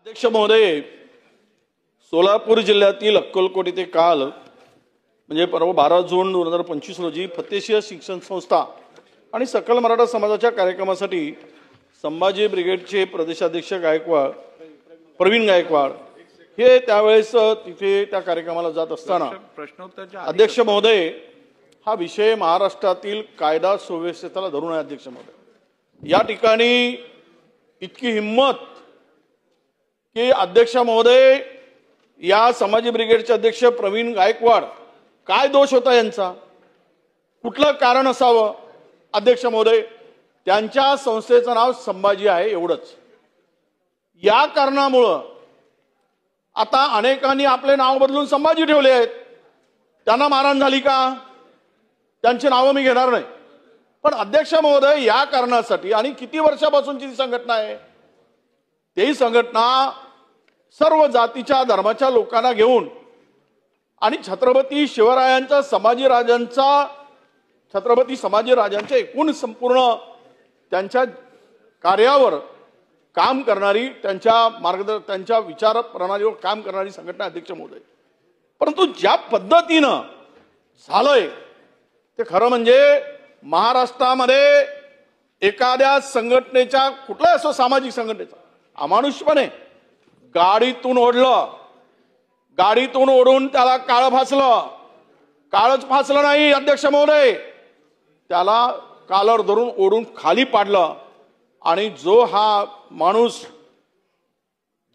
अध्यक्ष महोदय, सोलापूर जिल्ह्यातील अक्कलकोट येथे काल म्हणजे परवा 12 जून 2025 रोजी फतेशीर शिक्षण संस्था आणि सकल मराठा समाजाच्या कार्यक्रमासाठी संभाजी ब्रिगेडचे प्रदेशाध्यक्ष प्रवीण गायकवाड हे त्यावेळेस तिथे त्या कार्यक्रमाला जात असताना अध्यक्ष महोदय, हा विषय महाराष्ट्रातील कायदा सुव्यवस्थेला धरून आहे. अध्यक्ष महोदय, या ठिकाणी इतकी हिम्मत की अध्यक्ष महोदय, या संभाजी ब्रिगेडचे अध्यक्ष प्रवीण गायकवाड, काय दोष होता यांचा, कुठलं कारण असावं? अध्यक्ष महोदय, त्यांच्या संस्थेचं नाव संभाजी आहे एवढंच. या कारणामुळं आता अनेकांनी आपले नाव बदलून संभाजी ठेवले आहेत. त्यांना मारहाण झाली का? त्यांची नावं मी घेणार नाही. पण अध्यक्ष महोदय, या कारणासाठी आणि किती वर्षापासूनची ती संघटना आहे, तेही संघटना सर्व जातीच्या धर्माच्या लोकांना घेऊन आणि छत्रपती संभाजीराजांच्या एकूण संपूर्ण त्यांच्या कार्यावर काम करणारी, त्यांच्या विचार प्रणालीवर काम करणारी संघटना अध्यक्ष महोदय. परंतु ज्या पद्धतीनं झालंय ते खरं म्हणजे महाराष्ट्रामध्ये एखाद्या संघटनेच्या, कुठलाही असो सामाजिक संघटनेचा, अमानुषपणे गाडीतून ओढून त्याला काळं फासलं. काळच फासलं नाही अध्यक्ष महोदय, त्याला कालर धरून ओढून खाली पाडलं. आणि जो हा माणूस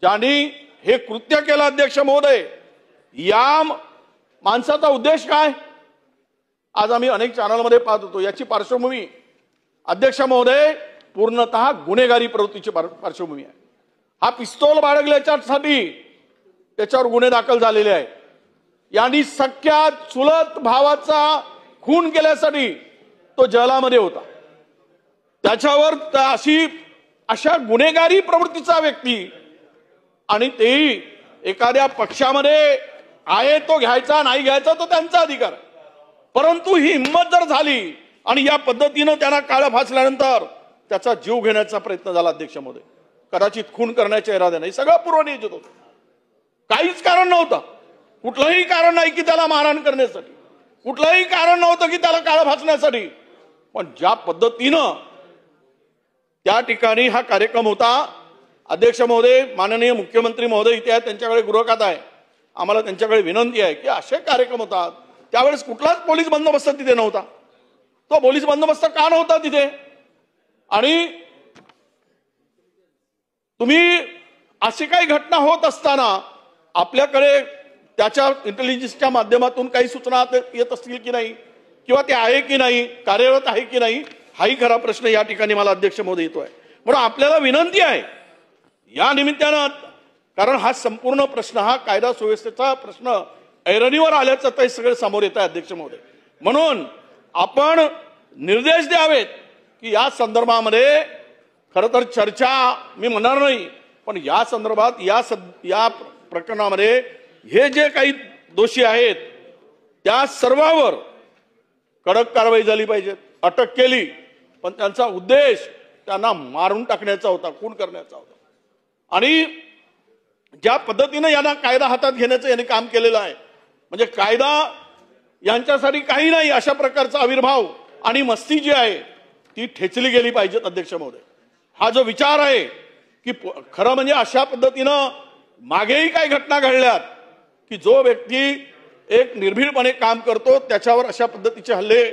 ज्यांनी हे कृत्य केलं अध्यक्ष महोदय, या माणसाचा उद्देश काय? आज आम्ही अनेक चॅनलमध्ये पाहत होतो. याची पार्श्वभूमी अध्यक्ष महोदय पूर्णतः गुन्हेगारी प्रवृत्तीची पार्श्वभूमी आहे. हा पिस्तूल बाळगल्याच्यासाठी त्याच्यावर गुन्हे दाखल झालेले आहेत. यांनी सख्या चुलत भावाचा खून केल्यासाठी तो जेलामध्ये होता. त्याच्यावर अशा गुन्हेगारी प्रवृत्तीचा व्यक्ती, आणि तेही एखाद्या पक्षामध्ये आहे तो घ्यायचा नाही घ्यायचा तो त्यांचा अधिकार. परंतु ही हिंमत जर झाली आणि या पद्धतीनं त्यांना काळं फासल्यानंतर त्याचा जीव घेण्याचा प्रयत्न झाला अध्यक्ष महोदय, कदाचित खून करण्याच्या इराद्याने, सगळं पूर्वनियोजित होतं. काहीच कारण नव्हतं, कुठलंही कारण नाही की त्याला मारहाण करण्यासाठी, कुठलंही कारण नव्हतं की त्याला काळं फासण्यासाठी. पण ज्या पद्धतीनं त्या ठिकाणी हा कार्यक्रम होता, अध्यक्ष महोदय, माननीय मुख्यमंत्री महोदय इथे आहेत, त्यांच्याकडे गृहखात आहे, आम्हाला त्यांच्याकडे विनंती आहे की असे कार्यक्रम होतात त्यावेळेस कुठलाच पोलीस बंदोबस्त तिथे नव्हता. तो पोलीस बंदोबस्त का नव्हता तिथे? आणि तुम्ही अशी काही घटना होत असताना आपल्याकडे त्याच्या इंटेलिजन्सच्या माध्यमातून काही सूचना येत असतील की नाही, किंवा ते आहे की नाही, कार्यरत आहे की नाही, हाही खरा प्रश्न या ठिकाणी मला अध्यक्ष महोदय येतोय. म्हणून आपल्याला विनंती आहे या निमित्तानं, कारण हा संपूर्ण प्रश्न, हा कायदा सुव्यवस्थेचा प्रश्न ऐरणीवर आल्याचं ते सगळे समोर येत आहे अध्यक्ष महोदय. म्हणून आपण निर्देश द्यावेत की या संदर्भामध्ये खरं तर चर्चा मी म्हणणार नाही, पण या संदर्भात या प्रकरणामध्ये हे जे काही दोषी आहेत त्या सर्वांवर कडक कारवाई झाली पाहिजे. अटक केली, पण त्यांचा उद्देश त्यांना मारून टाकण्याचा होता, खून करण्याचा होता. आणि ज्या पद्धतीने यांना कायदा हातात घेण्याचं यांनी काम केलेलं आहे, म्हणजे कायदा यांच्यासाठी काही नाही अशा प्रकारचा आविर्भाव आणि मस्ती जी आहे ती ठेचली गेली पाहिजेत अध्यक्ष महोदय. हा जो विचार आहे की खरं म्हणजे अशा पद्धतीनं मागेही काही घटना घडल्यात की जो व्यक्ती एक निर्भीडपणे काम करतो त्याच्यावर अशा पद्धतीचे हल्ले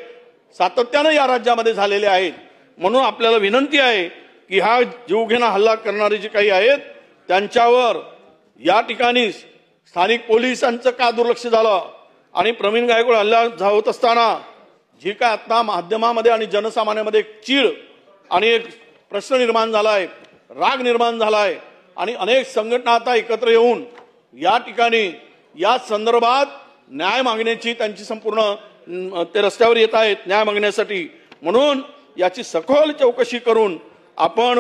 सातत्यानं या राज्यामध्ये झालेले आहेत. म्हणून आपल्याला विनंती आहे की हा जीवघेणा हल्ला करणारे जे काही आहेत त्यांच्यावर या ठिकाणी स्थानिक पोलिसांचं का दुर्लक्ष झालं, आणि प्रवीण गायकवाड हल्ला होत असताना जी काय आता माध्यमामध्ये आणि जनसामान्यामध्ये एक चीड आणि एक प्रश्न निर्माण झालाय, राग निर्माण झालाय, आणि अनेक संघटना आता एकत्र येऊन या ठिकाणी या संदर्भात न्याय मागण्याची त्यांची संपूर्ण ते रस्त्यावर येत आहेत न्याय मागण्यासाठी. म्हणून याची सखोल चौकशी करून आपण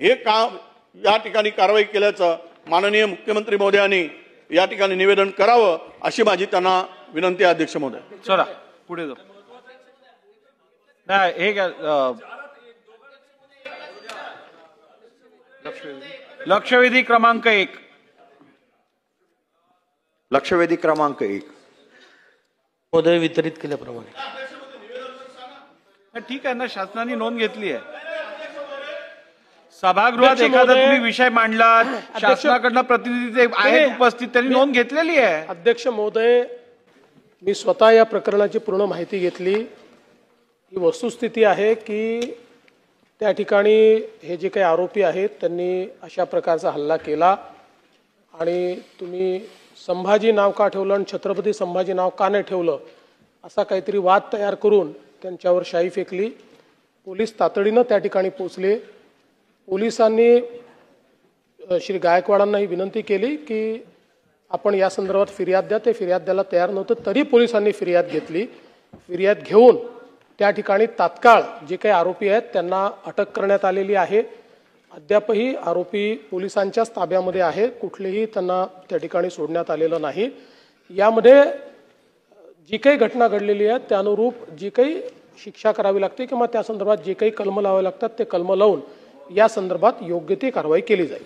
हे काम या ठिकाणी कारवाई केल्याचं माननीय मुख्यमंत्री महोदयांनी या ठिकाणी निवेदन करावं अशी माझी त्यांना विनंती आहे अध्यक्ष महोदय. चला पुढे जाऊ. नाही हे लक्षवेधी क्रमांक 1. लक्षवेधी क्रमांक 1. महोदय वितरित केल्याप्रमाणे ठीक आहे ना, शासनाने नोंद घेतली आहे. सभागृहात एखादा तुम्ही विषय मांडला, शासनाकडनं प्रतिनिधी आहेत उपस्थित, त्यांनी नोंद घेतलेली आहे. अध्यक्ष महोदय, मी स्वतः या प्रकरणाची पूर्ण माहिती घेतली. ही वस्तुस्थिती आहे की त्या ठिकाणी हे जे काही आरोपी आहेत त्यांनी अशा प्रकारचा हल्ला केला आणि तुम्ही संभाजी नाव का ठेवलं आणि छत्रपती संभाजी नाव का नाही ठेवलं असा काहीतरी वाद तयार करून त्यांच्यावर शाई फेकली. पोलीस तातडीनं त्या ठिकाणी पोहोचले. पोलिसांनी श्री गायकवाडांना ही विनंती केली की आपण या संदर्भात फिर्याद द्या. ते फिर्याद द्यायला तयार नव्हतं, तरी पोलिसांनी फिर्याद घेतली. फिर्याद घेऊन त्या ठिकाणी तात्काळ जे काही आरोपी आहेत त्यांना अटक करण्यात आलेली आहे. अद्यापही आरोपी पोलिसांच्याच ताब्यामध्ये आहे. कुठलेही त्यांना त्या ठिकाणी सोडण्यात आलेलं नाही. यामध्ये जी काही घटना घडलेली आहे त्यानुरूप जी काही शिक्षा करावी लागते किंवा त्या संदर्भात जे काही कलम लावावे लागतात ते कलम लावून या संदर्भात योग्य ती कारवाई केली जाईल.